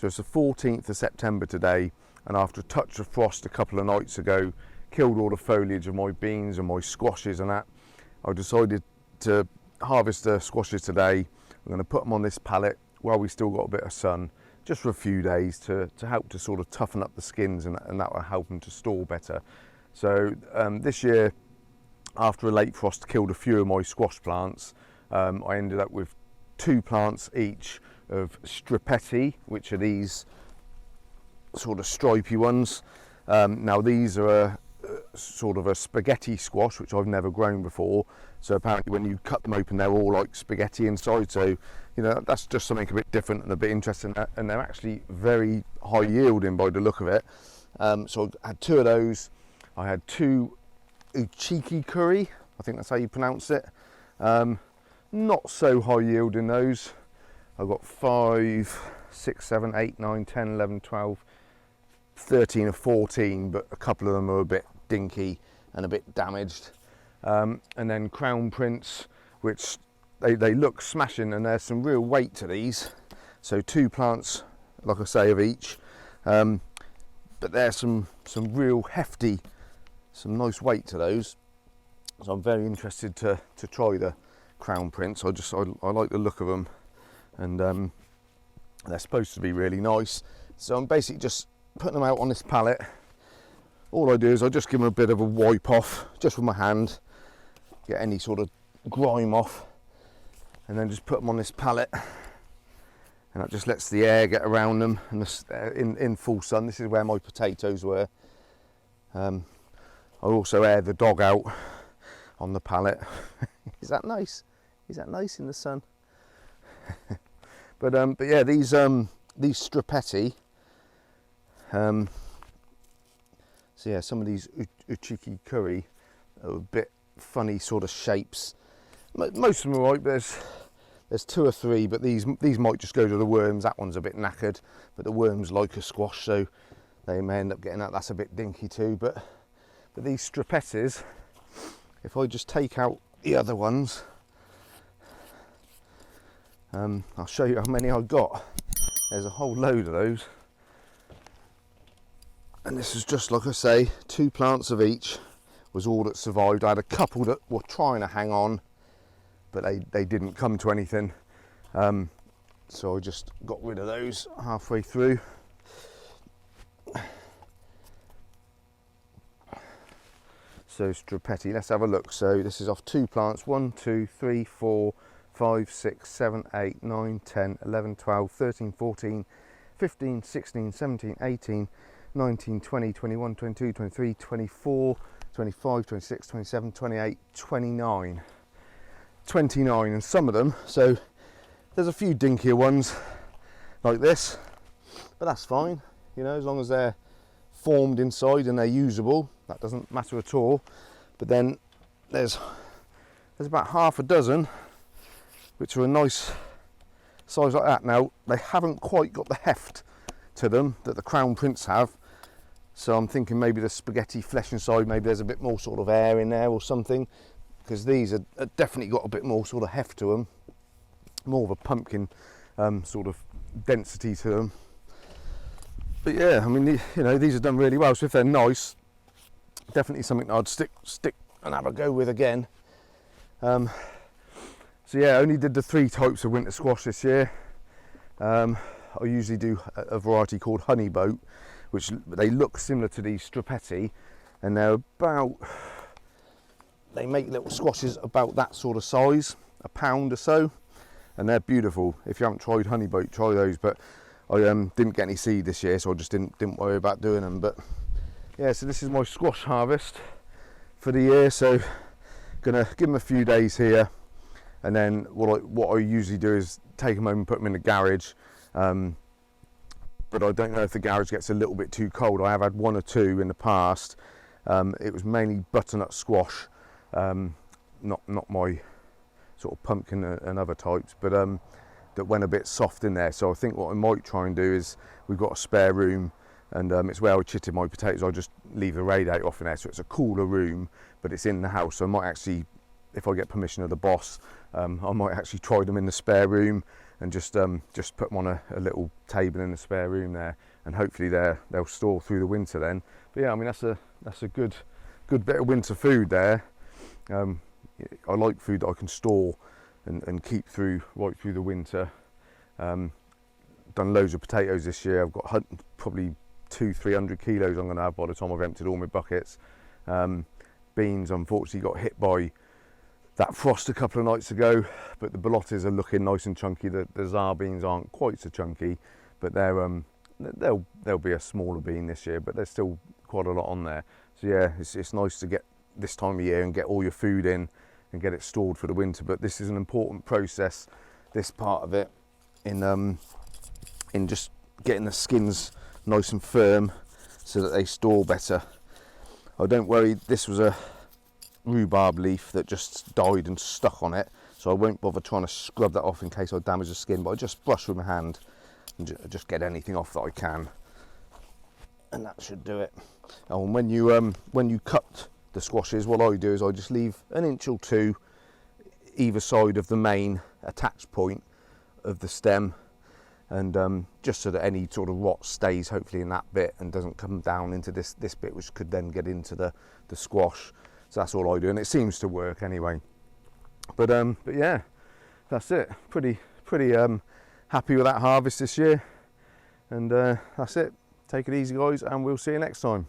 So it's the 14th of September today, and after a touch of frost a couple of nights ago, killed all the foliage of my beans and my squashes and that, I decided to harvest the squashes today. I'm going to put them on this pallet while we still got a bit of sun, just for a few days to help to sort of toughen up the skins, and that will help them to store better. So this year, after a late frost killed a few of my squash plants, I ended up with 2 plants each of Sufficiency, which are these sort of stripy ones. Now these are a sort of a spaghetti squash, which I've never grown before. So apparently when you cut them open, they're all like spaghetti inside. So, you know, that's just something a bit different and a bit interesting. And they're actually very high yielding by the look of it. So I had 2 of those. I had 2 uchiki curry, I think that's how you pronounce it. Not so high yielding those. I've got 5, 6, 7, 8, 9, 10, 11, 12, 13 or 14, but a couple of them are a bit dinky and a bit damaged. And then Crown Prince, which they look smashing, and there's some real weight to these. So 2 plants, like I say, of each. But there's some real hefty, some nice weight to those. So I'm very interested to try the Crown Prince. I like the look of them, and they're supposed to be really nice. So I'm basically just putting them out on this pallet. All I do is I just give them a bit of a wipe off, just with my hand, get any sort of grime off, and then just put them on this pallet, and that just lets the air get around them. And in full sun, this is where my potatoes were. I also air the dog out on the pallet. Is that nice? Is that nice in the sun? But yeah, these Sufficiency. So yeah, some of these uchiki curry are a bit funny sort of shapes. Most of them are right, but there's 2 or 3, but these might just go to the worms. That one's a bit knackered, but the worms like a squash, so they may end up getting that. That's a bit dinky too. But these Sufficiencies, if I just take out the other ones, I'll show you how many I've got. There's a whole load of those. And this is just, like I say, 2 plants of each was all that survived. I had a couple that were trying to hang on, but they didn't come to anything. So I just got rid of those halfway through. So Sufficiency, let's have a look. So this is off 2 plants, 1, 2, 3, 4, 5, 6, 7, 8, 9, 10, 11, 12, 13, 14, 15, 16, 17, 18, 19, 20, 21, 22, 23, 24, 25, 26, 27, 28, 29. 29, and some of them, so there's a few dinkier ones like this, but that's fine, you know, as long as they're formed inside and they're usable, that doesn't matter at all. But then there's about half a dozen which are a nice size like that. Now, they haven't quite got the heft to them that the Crown Prince have, so I'm thinking maybe the spaghetti flesh inside, maybe there's a bit more sort of air in there or something, because these are definitely got a bit more sort of heft to them, more of a pumpkin sort of density to them. But yeah, I mean, you know, these are done really well, so if they're nice, definitely something that I'd stick and have a go with again. So yeah, I only did the 3 types of winter squash this year. I usually do a variety called honey boat, which they look similar to these Sufficiency, and they're about, they make little squashes about that sort of size, a pound or so, and they're beautiful. If you haven't tried honey boat, try those. But I didn't get any seed this year, so I just didn't worry about doing them. But yeah, so this is my squash harvest for the year. So gonna give them a few days here, and then what I usually do is take them home and put them in the garage. But I don't know if the garage gets a little bit too cold. I have had 1 or 2 in the past. It was mainly butternut squash, not my sort of pumpkin and other types, but that went a bit soft in there. So I think what I might try and do is, we've got a spare room, and it's where I chitted my potatoes. I just leave the radiator off in there, so it's a cooler room, but it's in the house. So I might actually, if I get permission of the boss, I might actually try them in the spare room and just put them on a little table in the spare room there, and hopefully they'll store through the winter then. But yeah, I mean, that's a good bit of winter food there. I like food that I can store and keep right through the winter. Done loads of potatoes this year. I've got probably 200-300 kilos I'm going to have by the time I've emptied all my buckets. Beans, unfortunately, got hit by that frost a couple of nights ago, but the bolottes are looking nice and chunky. The Tsar beans aren't quite so chunky, but they'll be a smaller bean this year, but there's still quite a lot on there. So yeah, it's nice to get this time of year and get all your food in and get it stored for the winter. But this is an important process, this part of it, in just getting the skins nice and firm so that they store better. I don't worry, this was a rhubarb leaf that just died and stuck on it, so I won't bother trying to scrub that off in case I damage the skin, but I just brush with my hand and just get anything off that I can, and that should do it. Oh, and when you cut the squashes, what I do is I just leave 1 inch or 2 either side of the main attach point of the stem, and just so that any sort of rot stays hopefully in that bit and doesn't come down into this bit, which could then get into the squash. So that's all I do, and it seems to work anyway. But yeah, that's it. Pretty happy with that harvest this year, and that's it. Take it easy, guys, and we'll see you next time.